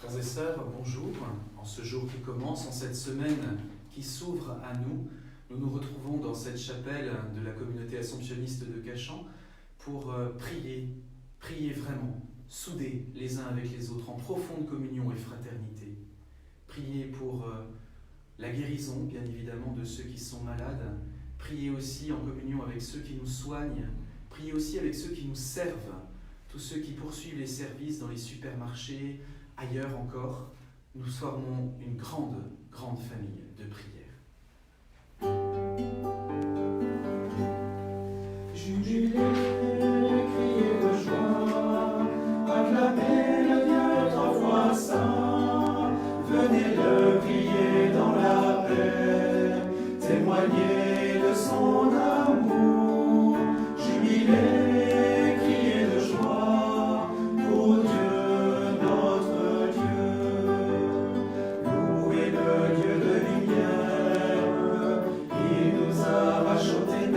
Frères et sœurs, bonjour. En ce jour qui commence, en cette semaine qui s'ouvre à nous, nous nous retrouvons dans cette chapelle de la communauté assomptionniste de Cachan pour prier vraiment, soudés les uns avec les autres, en profonde communion et fraternité. Prier pour la guérison, bien évidemment, de ceux qui sont malades. Prier aussi en communion avec ceux qui nous soignent. Prier aussi avec ceux qui nous servent, tous ceux qui poursuivent les services dans les supermarchés, ailleurs encore. Nous formons une grande famille de prière. Jubilez, criez de joie, acclamez le Dieu trois fois saint, venez le prier dans la paix, témoignez de son amour. Jubilez, criez de joie, pour Dieu notre Dieu. Louez le Dieu de lumière, il nous arrache aux ténèbres.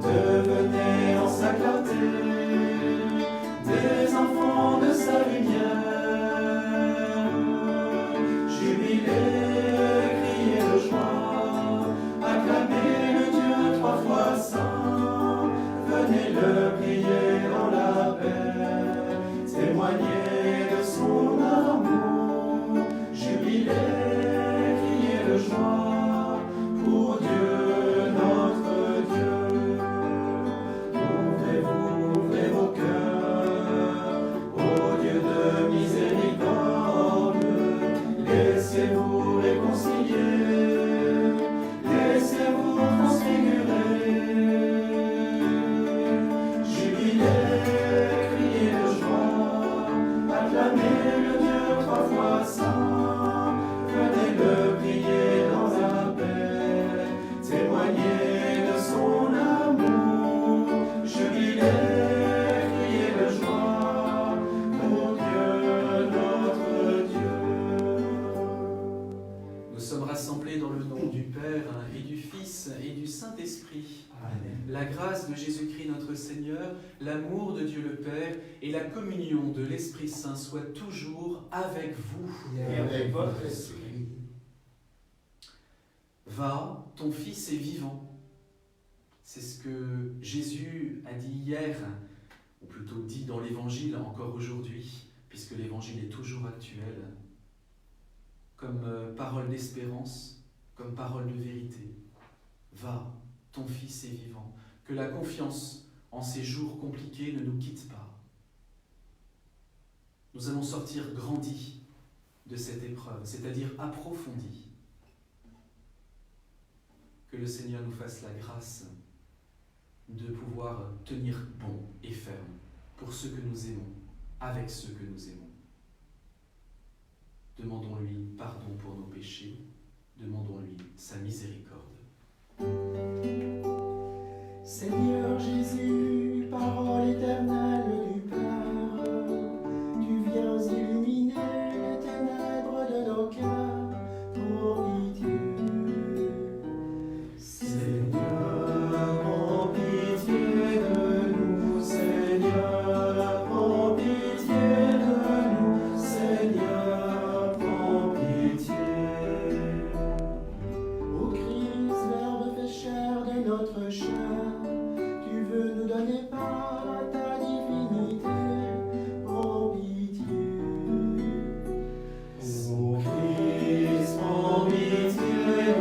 Devenez en sa clarté des enfants de sa lumière. Jubilez, criez de joie, acclamez le Dieu trois fois saint. Venez le prier dans la paix, témoignez de son amour. Jubilez, criez de joie, pour Dieu notre Dieu. Ouvrez vos cœurs, ô Dieu de miséricorde, laissez-vous réconcilier, laissez-vous transfigurer. Jubilez, criez de joie, acclamez le Dieu trois fois saint, venez le prier dans la paix, témoignez de son amour. Jubilez, criez de joie, pour Dieu notre Dieu. Nous sommes rassemblés dans le nom du Père et du Fils et du Saint-Esprit. Amen. La grâce de Jésus-Christ notre Seigneur, l'amour de Dieu le Père et la communion de l'Esprit Saint soient toujours avec vous. Et avec votre esprit. Va, ton Fils est vivant. C'est ce que Jésus a dit hier, ou plutôt dit dans l'Évangile encore aujourd'hui, puisque l'Évangile est toujours actuel, comme parole d'espérance, comme parole de vérité. Va, ton Fils est vivant. Que la confiance en ces jours compliqués ne nous quitte pas. Nous allons sortir grandis de cette épreuve, c'est-à-dire approfondis. Que le Seigneur nous fasse la grâce de pouvoir tenir bon et ferme pour ceux que nous aimons, avec ceux que nous aimons. Demandons-lui pardon pour nos péchés, demandons-lui sa miséricorde. Seigneur Jésus, parole éternelle du Père, tu viens illuminer les ténèbres de nos cœurs pour pitié. Seigneur, prends pitié de nous, Seigneur, prends pitié de nous, Seigneur, prends pitié. Ô Christ, Verbe fait chair de notre chair, tu veux nous donner part à ta divinité, prends pitié. Ô Christ, prends pitié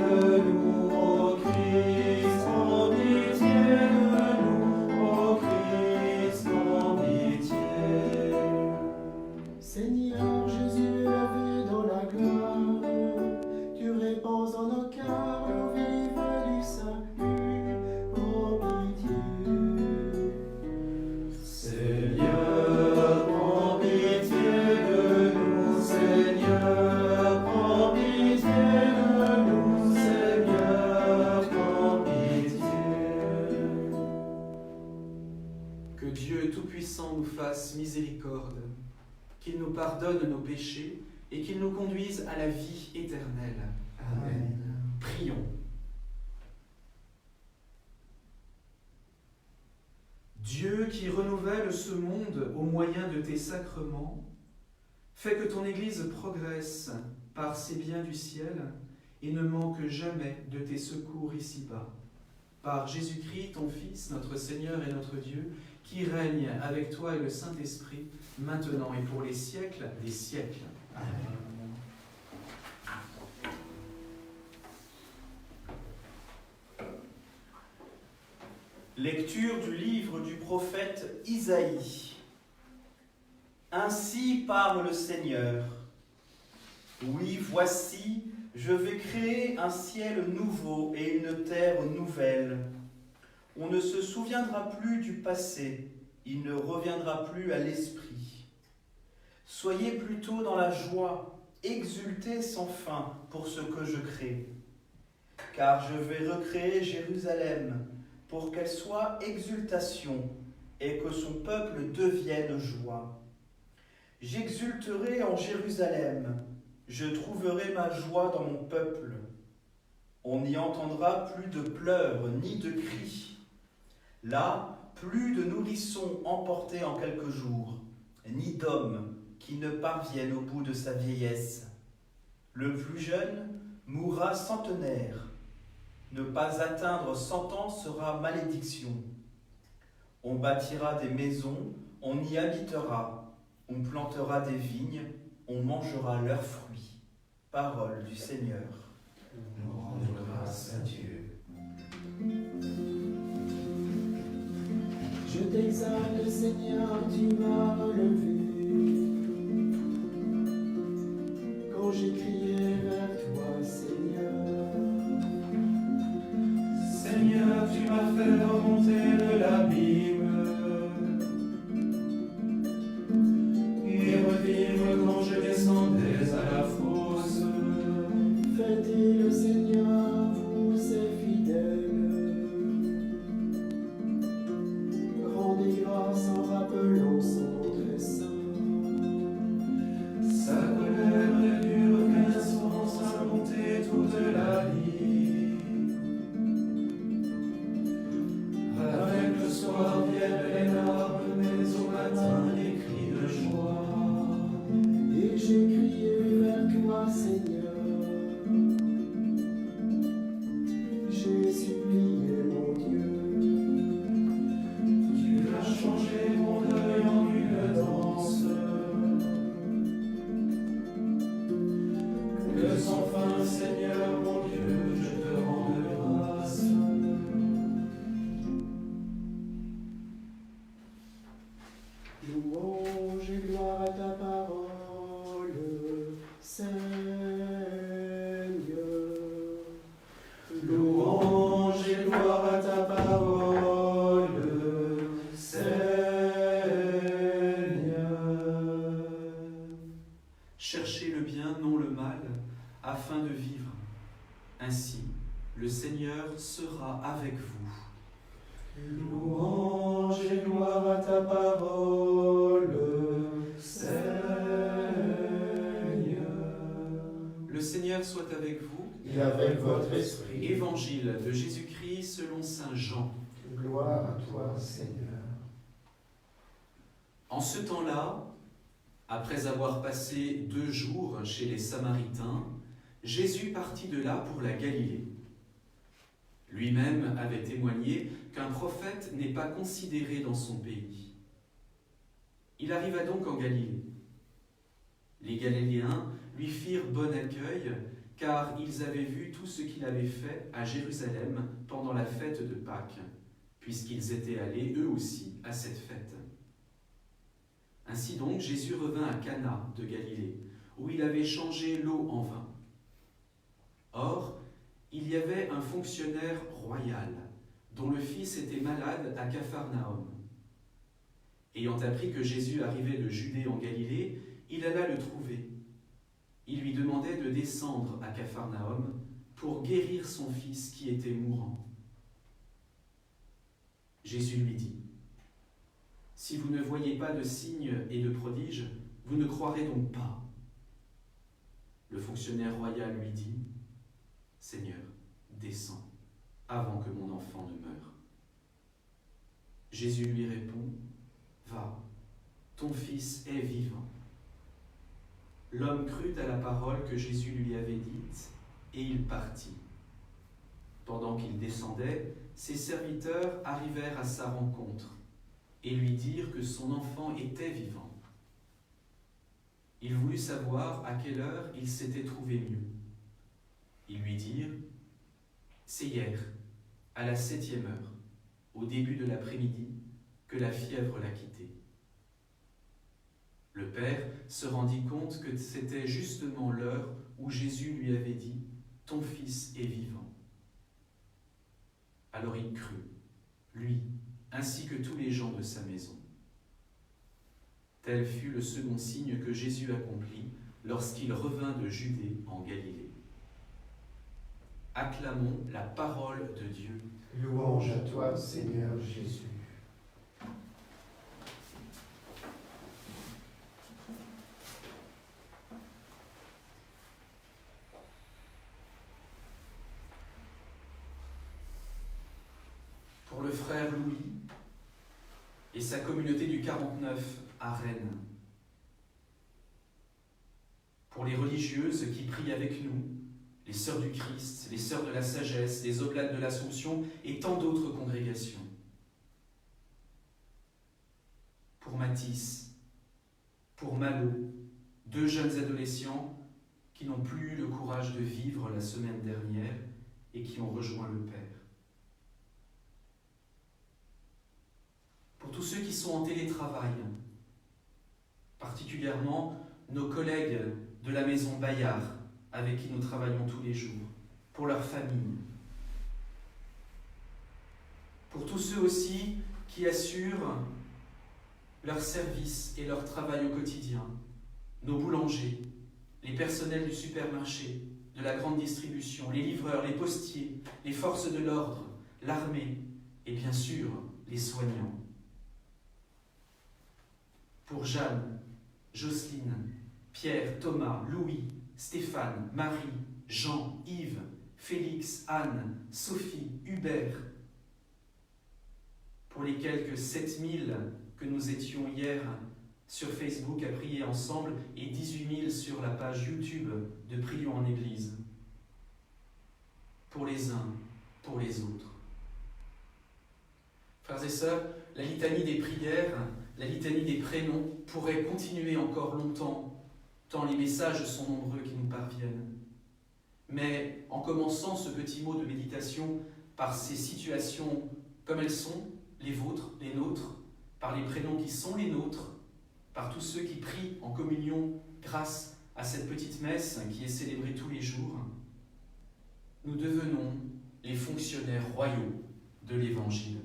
de nous, ô Christ, prends pitié de nous, ô Christ, prends pitié. Seigneur Jésus élevé dans la gloire, tu répands en nos cœurs l'eau vive du salut, prends pitié. Seigneur, prends pitié de nous, Seigneur, prends pitié de nous, Seigneur, prends pitié. Que Dieu Tout-Puissant nous fasse miséricorde, qu'il nous pardonne nos péchés et qu'il nous conduise à la vie éternelle. Amen. Prions. Dieu qui renouvelle ce monde au moyen de tes sacrements, Fais que ton Église progresse par ces biens du ciel et ne manque jamais de tes secours ici-bas. Par Jésus-Christ, ton Fils, notre Seigneur et notre Dieu, qui règne avec toi et le Saint-Esprit, maintenant et pour les siècles des siècles. Amen. Lecture du livre du prophète Isaïe. Ainsi parle le Seigneur. Oui, voici, je vais créer un ciel nouveau et une terre nouvelle. On ne se souviendra plus du passé, il ne reviendra plus à l'esprit. Soyez plutôt dans la joie, exultez sans fin pour ce que je crée. Car je vais recréer Jérusalem, pour qu'elle soit exultation et que son peuple devienne joie. J'exulterai en Jérusalem, je trouverai ma joie dans mon peuple. On n'y entendra plus de pleurs ni de cris. Là, plus de nourrissons emportés en quelques jours, ni d'hommes qui ne parviennent au bout de sa vieillesse. Le plus jeune mourra centenaire. Ne pas atteindre 100 ans sera malédiction. On bâtira des maisons, on y habitera. On plantera des vignes, on mangera leurs fruits. Parole du Seigneur. Rendre grâce à Dieu. Je t'exalte, Seigneur, tu m'as relevé. Quand j'ai crié vers toi, Seigneur. Seigneur, tu m'as fait remonter de l'abîme et revivre quand je descendais à la fosse. Fêtez le Seigneur, vous ses fidèles. Rendez grâce en rappelant son très saint. Sa colère ne dure qu'un instant, sa bonté toute la vie. Avec le soir viennent les larmes, mais au matin les cris de joie. Et j'ai crié vers toi, Seigneur. J'ai supplié mon Dieu. Tu as changé mon deuil en une danse. Que sans fin, Seigneur mon Dieu, je te rende grâce. Louange et gloire à ta parole, Seigneur. Louange et gloire à ta parole, Seigneur. Cherchez le bien, non le mal, afin de vivre. Ainsi, le Seigneur sera avec vous. Louange et gloire à ta parole, Seigneur. Le Seigneur soit avec vous. Et avec votre esprit. Évangile de Jésus-Christ selon saint Jean. Gloire à toi, Seigneur. En ce temps-là, après avoir passé 2 jours chez les Samaritains, Jésus partit de là pour la Galilée. Lui-même avait témoigné qu'un prophète n'est pas considéré dans son pays. Il arriva donc en Galilée. Les Galiléens lui firent bon accueil, car ils avaient vu tout ce qu'il avait fait à Jérusalem pendant la fête de Pâques, puisqu'ils étaient allés eux aussi à cette fête. Ainsi donc, Jésus revint à Cana de Galilée, où il avait changé l'eau en vin. Or, il y avait un fonctionnaire royal, dont le fils était malade à Capharnaüm. Ayant appris que Jésus arrivait de Judée en Galilée, il alla le trouver. Il lui demandait de descendre à Capharnaüm pour guérir son fils qui était mourant. Jésus lui dit : « Si vous ne voyez pas de signes et de prodiges, vous ne croirez donc pas. » Le fonctionnaire royal lui dit : « Seigneur, descends, avant que mon enfant ne meure. » Jésus lui répond : « Va, ton fils est vivant. » L'homme crut à la parole que Jésus lui avait dite, et il partit. Pendant qu'il descendait, ses serviteurs arrivèrent à sa rencontre et lui dirent que son enfant était vivant. Il voulut savoir à quelle heure il s'était trouvé mieux. Ils lui dirent « C'est hier, à la 7e heure, au début de l'après-midi, que la fièvre l'a quitté. » Le père se rendit compte que c'était justement l'heure où Jésus lui avait dit « Ton fils est vivant ». Alors il crut, lui, ainsi que tous les gens de sa maison. Tel fut le second signe que Jésus accomplit lorsqu'il revint de Judée en Galilée. Acclamons la parole de Dieu. Louange à toi, Seigneur Jésus. Pour le frère Louis et sa communauté du 49 à Rennes. Pour les religieuses qui prient avec nous, les Sœurs du Christ, les Sœurs de la Sagesse, les Oblates de l'Assomption et tant d'autres congrégations. Pour Mathis, pour Malo, 2 jeunes adolescents qui n'ont plus eu le courage de vivre la semaine dernière et qui ont rejoint le Père. Pour tous ceux qui sont en télétravail, particulièrement nos collègues de la maison Bayard, avec qui nous travaillons tous les jours, pour leurs familles. Pour tous ceux aussi qui assurent leur service et leur travail au quotidien, nos boulangers, les personnels du supermarché, de la grande distribution, les livreurs, les postiers, les forces de l'ordre, l'armée et bien sûr les soignants. Pour Jeanne, Jocelyne, Pierre, Thomas, Louis, Stéphane, Marie, Jean, Yves, Félix, Anne, Sophie, Hubert. Pour les quelques 7000 que nous étions hier sur Facebook à prier ensemble et 18 000 sur la page YouTube de Prions en Église. Pour les uns, pour les autres. Frères et sœurs, la litanie des prières, la litanie des prénoms pourrait continuer encore longtemps, tant les messages sont nombreux qui nous parviennent. Mais en commençant ce petit mot de méditation par ces situations comme elles sont, les vôtres, les nôtres, par les prénoms qui sont les nôtres, par tous ceux qui prient en communion grâce à cette petite messe qui est célébrée tous les jours, nous devenons les fonctionnaires royaux de l'Évangile.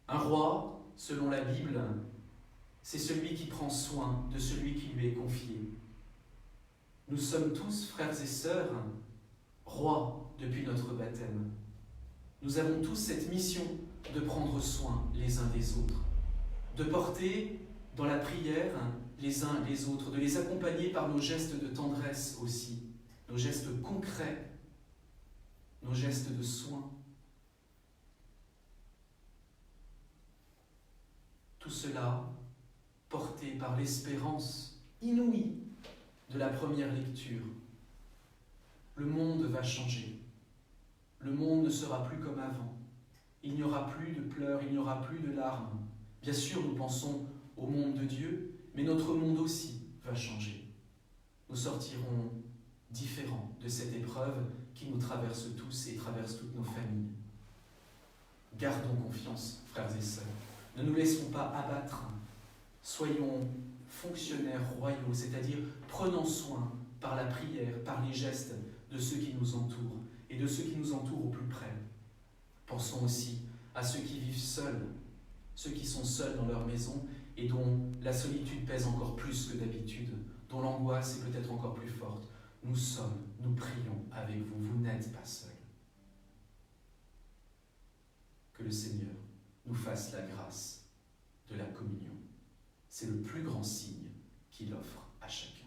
Un roi, selon la Bible, c'est celui qui prend soin de celui qui lui est confié. Nous sommes tous, frères et sœurs, rois depuis notre baptême. Nous avons tous cette mission de prendre soin les uns des autres, de porter dans la prière les uns les autres, de les accompagner par nos gestes de tendresse aussi, nos gestes concrets, nos gestes de soin. Tout cela porté par l'espérance inouïe de la première lecture. Le monde va changer. Le monde ne sera plus comme avant. Il n'y aura plus de pleurs, il n'y aura plus de larmes. Bien sûr, nous pensons au monde de Dieu, mais notre monde aussi va changer. Nous sortirons différents de cette épreuve qui nous traverse tous et traverse toutes nos familles. Gardons confiance, frères et sœurs. Ne nous laissons pas abattre. Soyons fonctionnaires royaux, c'est-à-dire prenant soin par la prière, par les gestes de ceux qui nous entourent et de ceux qui nous entourent au plus près. Pensons aussi à ceux qui vivent seuls, ceux qui sont seuls dans leur maison et dont la solitude pèse encore plus que d'habitude, dont l'angoisse est peut-être encore plus forte. Nous prions avec vous, vous n'êtes pas seuls. Que le Seigneur nous fasse la grâce de la communion. C'est le plus grand signe qu'il offre à chacun.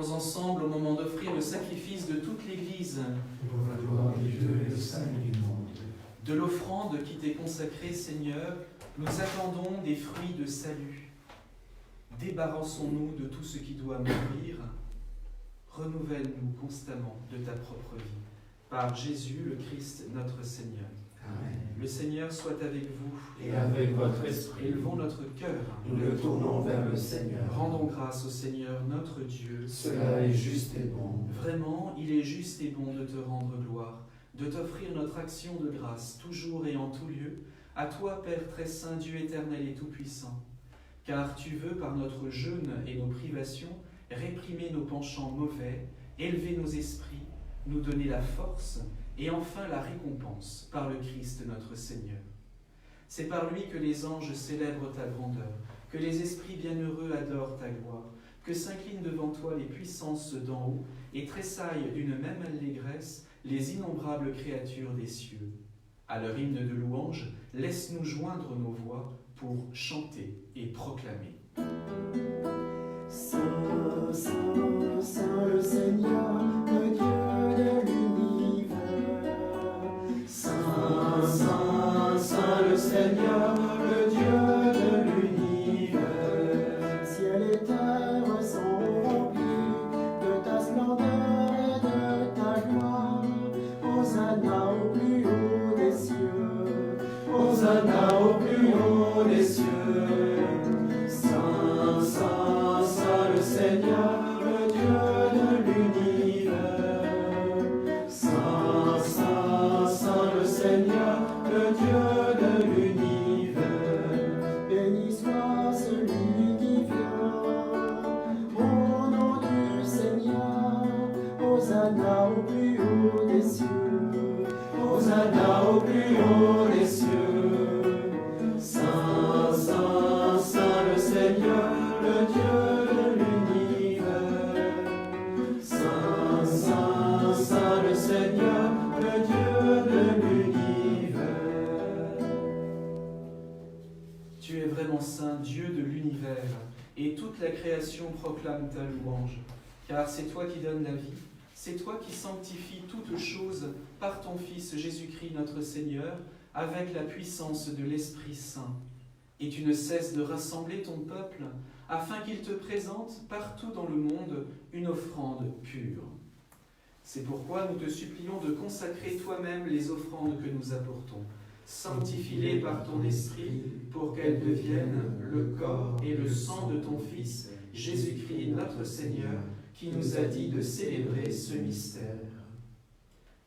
Prions ensemble au moment d'offrir le sacrifice de toute l'Église, Pour la gloire de Dieu et le salut du monde. de l'offrande qui t'est consacrée, Seigneur, nous attendons des fruits de salut. Débarrassons-nous de tout ce qui doit mourir. Renouvelle-nous constamment de ta propre vie. Par Jésus le Christ, notre Seigneur. Amen. Le Seigneur soit avec vous. Et avec votre esprit, Élevons notre cœur. nous le tournons vers le Seigneur. Rendons grâce au Seigneur notre Dieu. Cela est juste et bon. Vraiment, il est juste et bon de te rendre gloire, de t'offrir notre action de grâce, toujours et en tout lieu, à toi, Père très saint, Dieu éternel et tout-puissant. Car tu veux, par notre jeûne et nos privations, réprimer nos penchants mauvais, élever nos esprits, nous donner la force et enfin la récompense par le Christ notre Seigneur. C'est par lui que les anges célèbrent ta grandeur, que les esprits bienheureux adorent ta gloire, que s'inclinent devant toi les puissances d'en haut et tressaillent d'une même allégresse les innombrables créatures des cieux. À leur hymne de louange, laisse-nous joindre nos voix pour chanter et proclamer. Saint, Saint, Saint le Seigneur, le Dieu de l'univers. Saint, Saint, Saint le Seigneur, le Dieu de l'univers. Ciel et terre sont remplis de ta splendeur et de ta gloire. Hosanna au plus haut des cieux. Hosanna au plus haut des cieux. Saint, Saint, Saint le Seigneur, le Dieu de l'univers. Saint, Saint, Saint le Seigneur, le Dieu de l'univers. Béni soit celui qui vient au nom du Seigneur. Hosanna au plus haut des cieux. Hosanna au plus haut des cieux. Saint, Saint, Saint le Seigneur, le Dieu de l'univers. Saint, Saint, Saint le Seigneur, le Dieu de l'univers. Tu es vraiment saint, Dieu de l'univers, et toute la création proclame ta louange, car c'est toi qui donnes la vie, c'est toi qui sanctifies toutes choses par ton Fils Jésus-Christ notre Seigneur, avec la puissance de l'Esprit Saint. Et tu ne cesses de rassembler ton peuple, afin qu'il te présente partout dans le monde une offrande pure. C'est pourquoi nous te supplions de consacrer toi-même les offrandes que nous apportons. Sanctifie-les par ton Esprit, pour qu'elles deviennent le corps et le sang de ton Fils, Jésus-Christ notre Seigneur, qui nous a dit de célébrer ce mystère.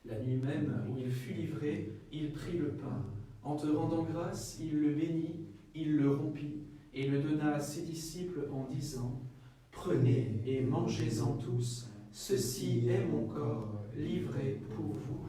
La nuit même où il fut livré, il prit le pain. En te rendant grâce, il le bénit, il le rompit et le donna à ses disciples en disant : « Prenez et mangez-en tous, ceci est mon corps livré pour vous. »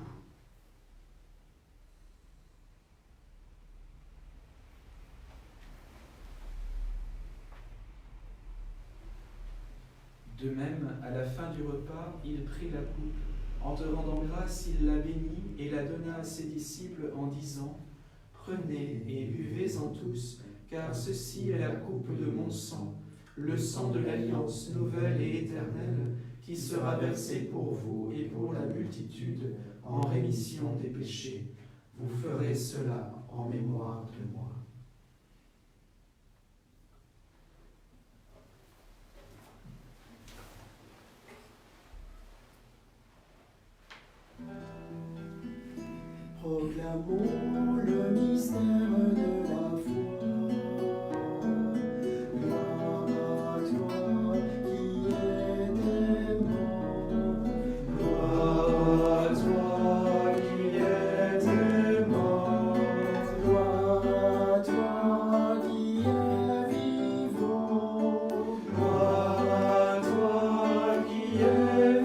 De même, à la fin du repas, il prit la coupe. En te rendant grâce, il la bénit et la donna à ses disciples en disant : « Prenez et buvez-en tous, car ceci est la coupe de mon sang, le sang de l'alliance nouvelle et éternelle, qui sera versé pour vous et pour la multitude en rémission des péchés. Vous ferez cela en mémoire de moi. » Proclamons le mystère de la foi. Gloire à toi qui étais mort. Gloire à toi qui étais mort. Gloire à toi qui es vivant. Gloire à toi qui es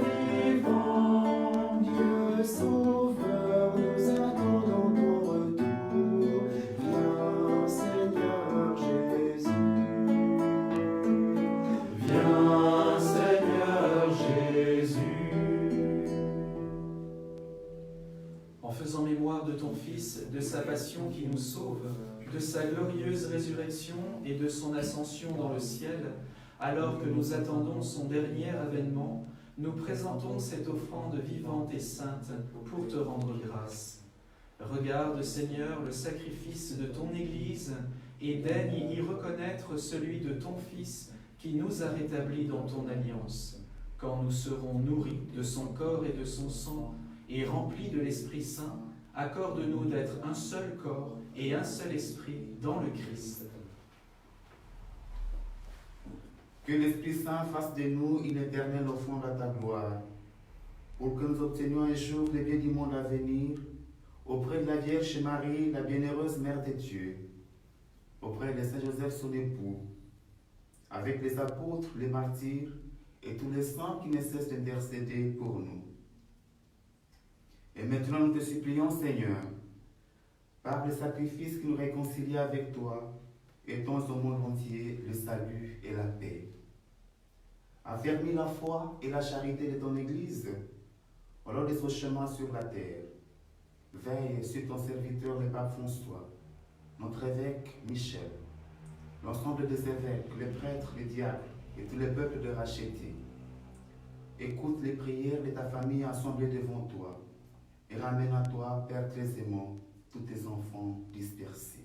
vivant. Dieu sauveur, nous attendons ton retour. Viens Seigneur Jésus. Viens Seigneur Jésus. En faisant mémoire de ton Fils, de sa passion qui nous sauve, de sa glorieuse résurrection et de son ascension dans le ciel, alors que nous attendons son dernier avènement, nous présentons cette offrande vivante et sainte pour te rendre grâce. Regarde, Seigneur, le sacrifice de ton Église et daigne y reconnaître celui de ton Fils qui nous a rétablis dans ton alliance. Quand nous serons nourris de son corps et de son sang et remplis de l'Esprit Saint, accorde-nous d'être un seul corps et un seul esprit dans le Christ. Que l'Esprit Saint fasse de nous une éternelle offrande à ta gloire, pour que nous obtenions un jour les biens du monde à venir, auprès de la Vierge Marie, la bienheureuse Mère de Dieu, auprès de Saint Joseph son époux, avec les apôtres, les martyrs et tous les saints qui ne cessent d'intercéder pour nous. Et maintenant nous te supplions, Seigneur, par le sacrifice qui nous réconcilie avec toi, étends au monde entier le salut et la paix. Affermis la foi et la charité de ton Église, au long de son chemin sur la terre. Veille sur ton serviteur, le pape François, notre évêque Michel, l'ensemble des évêques, les prêtres, les diacres et tous les peuples de racheter. Écoute les prières de ta famille assemblée devant toi et ramène à toi, Père très aimant, tous tes enfants dispersés.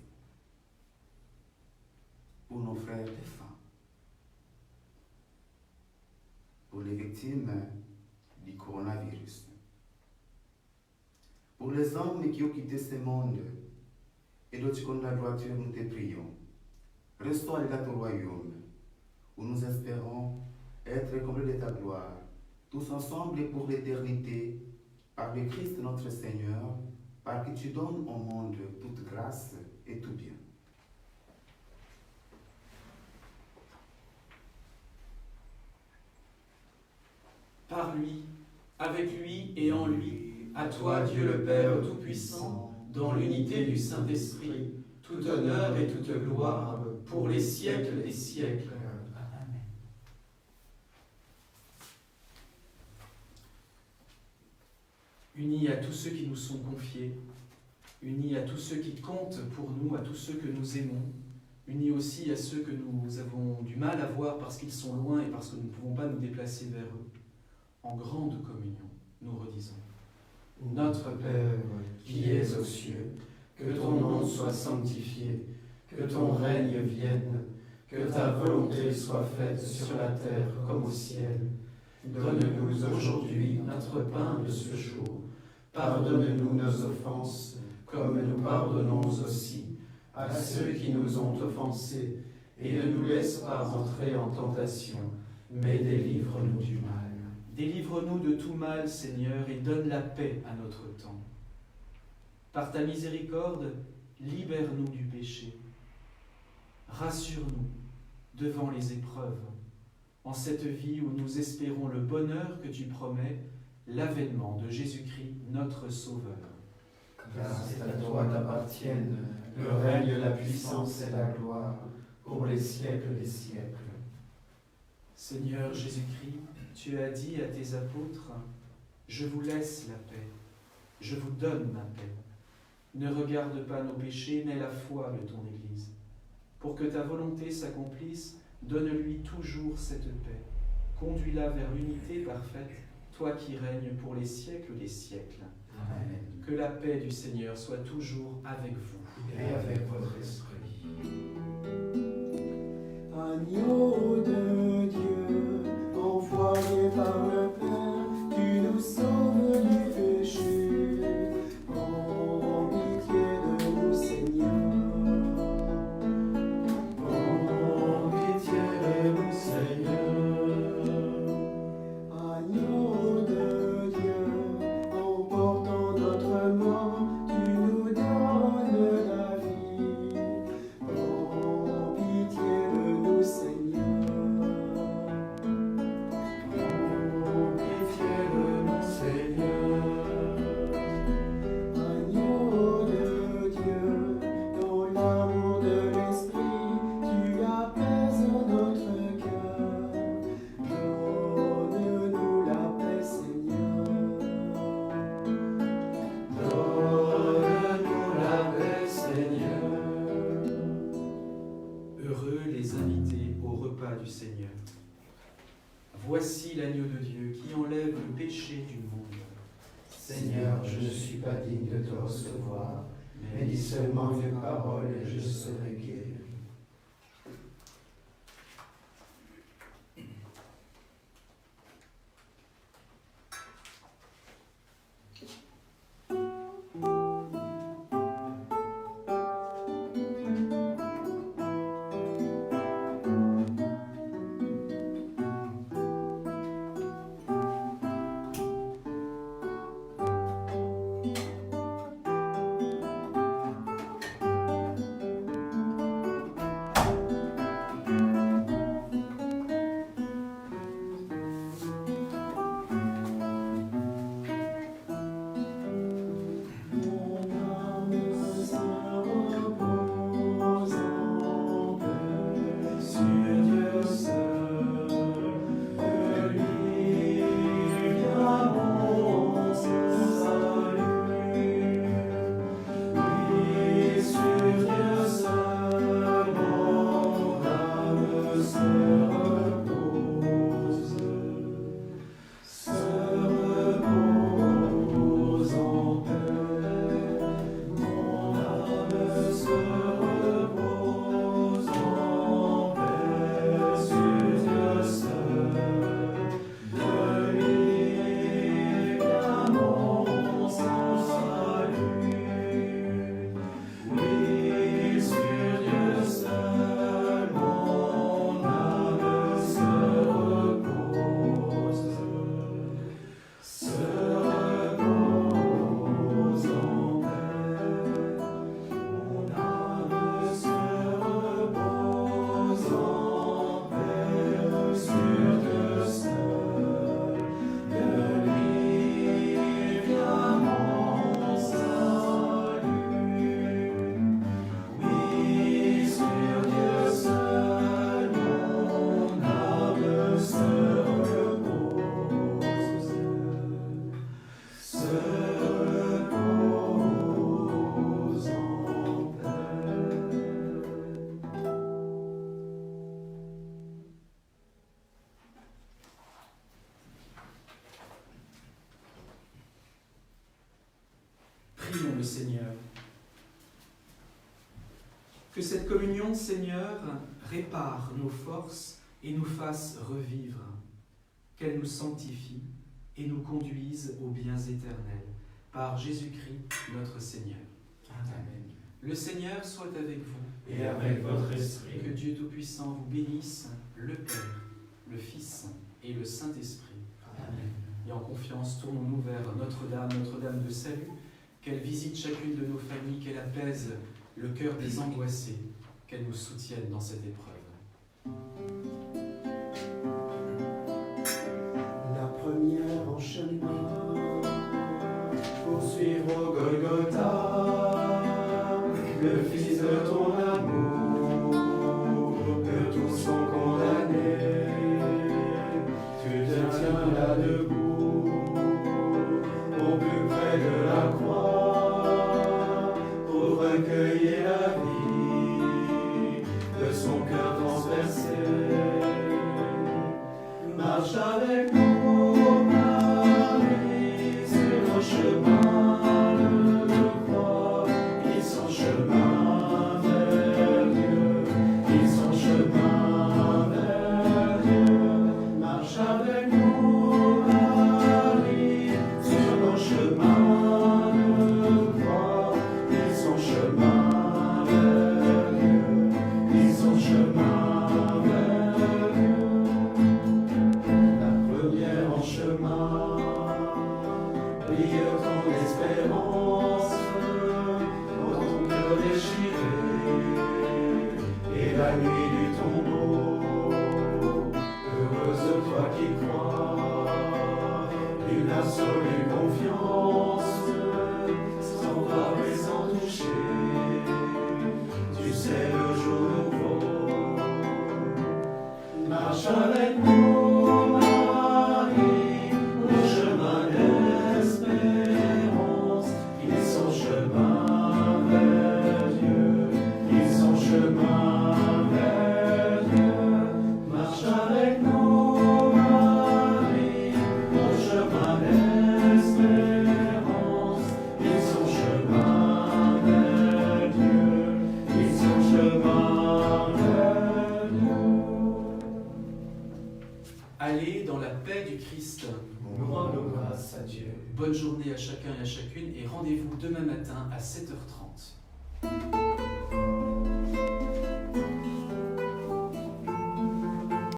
Pour nos frères défunts, pour les victimes du coronavirus, pour les hommes qui ont quitté ce monde et d'autres qui ont la droiture, nous te prions. Restons à ton royaume, où nous espérons être comblés de ta gloire, tous ensemble et pour l'éternité, par le Christ notre Seigneur, par qui tu donnes au monde toute grâce et tout bien. Par lui, avec lui et en lui, à toi, Dieu le Père Tout-Puissant, dans l'unité du Saint-Esprit, tout honneur et toute gloire, pour les siècles des siècles. Amen. Unis à tous ceux qui nous sont confiés, unis à tous ceux qui comptent pour nous, à tous ceux que nous aimons, unis aussi à ceux que nous avons du mal à voir parce qu'ils sont loin et parce que nous ne pouvons pas nous déplacer vers eux, en grande communion, nous redisons. Notre Père, qui es aux cieux, que ton nom soit sanctifié, que ton règne vienne, que ta volonté soit faite sur la terre comme au ciel. Donne-nous aujourd'hui notre pain de ce jour. Pardonne-nous nos offenses, comme nous pardonnons aussi à ceux qui nous ont offensés, et ne nous laisse pas entrer en tentation, mais délivre-nous du mal. Délivre-nous de tout mal, Seigneur, et donne la paix à notre temps. Par ta miséricorde, libère-nous du péché. Rassure-nous devant les épreuves, en cette vie où nous espérons le bonheur que tu promets, l'avènement de Jésus-Christ, notre Sauveur. Grâce à toi t'appartiennent le règne, la puissance et la gloire, pour les siècles des siècles. Seigneur Jésus-Christ, tu as dit à tes apôtres, « Je vous laisse la paix, je vous donne ma paix. Ne regarde pas nos péchés, mais la foi de ton Église. Pour que ta volonté s'accomplisse, donne-lui toujours cette paix. Conduis-la vers l'unité parfaite, toi qui règnes pour les siècles des siècles. » Amen. Que la paix du Seigneur soit toujours avec vous. Et avec votre esprit. Agneau de Dieu, envoyé par le Père, tu nous sauves du péché. Oh, pitié de nous, Seigneur. Oh, pitié de nous, Seigneur. Agneau de Dieu, emportant notre mort, tu nous donnes la vie. Oh, pitié de nous, Seigneur. repas du Seigneur. Voici l'agneau de Dieu qui enlève le péché du monde. Seigneur, je ne suis pas digne de te recevoir, mais dis seulement une parole et je serai guéri. Prions le Seigneur. Que cette communion, Seigneur, répare nos forces et nous fasse revivre, qu'elle nous sanctifie et nous conduise aux biens éternels, par Jésus-Christ notre Seigneur. Amen. Le Seigneur soit avec vous. Et avec votre esprit. Que Dieu Tout-Puissant vous bénisse, le Père, le Fils et le Saint-Esprit. Amen. Et en confiance, tournons-nous vers Notre-Dame de Salut, qu'elle visite chacune de nos familles, qu'elle apaise le cœur des angoissés, qu'elle nous soutienne dans cette épreuve. La première en chemin pour suivre au Golgotha, le Fils de ton amour, que tous sont condamnés. Tu te tiens là debout, au plus près de la croix, pour recueillir la vie de son cœur transpercé. Marche avec nous, Marie, sur nos chemins de croix. Ils sont chemin vers Dieu, ils sont chemin vers Dieu. Marche avec nous, Marie, sur nos chemins de croix. Ils sont chemin vers Dieu, ils sont chemin vers Dieu. La première en chemin, brille ton espérance, dans ton cœur déchiré, et la nuit du tombeau. Heureuse toi qui crois, une absolue confiance, sans voir et sans toucher, tu sais le jour nouveau. Marche avec nous, Marie, au chemin d'espérance. Ils sont chemin vers Dieu, ils sont chemin vers Dieu. Nous rendons grâce à Dieu. Bonne journée à chacun et à chacune et rendez-vous demain matin à 7h30.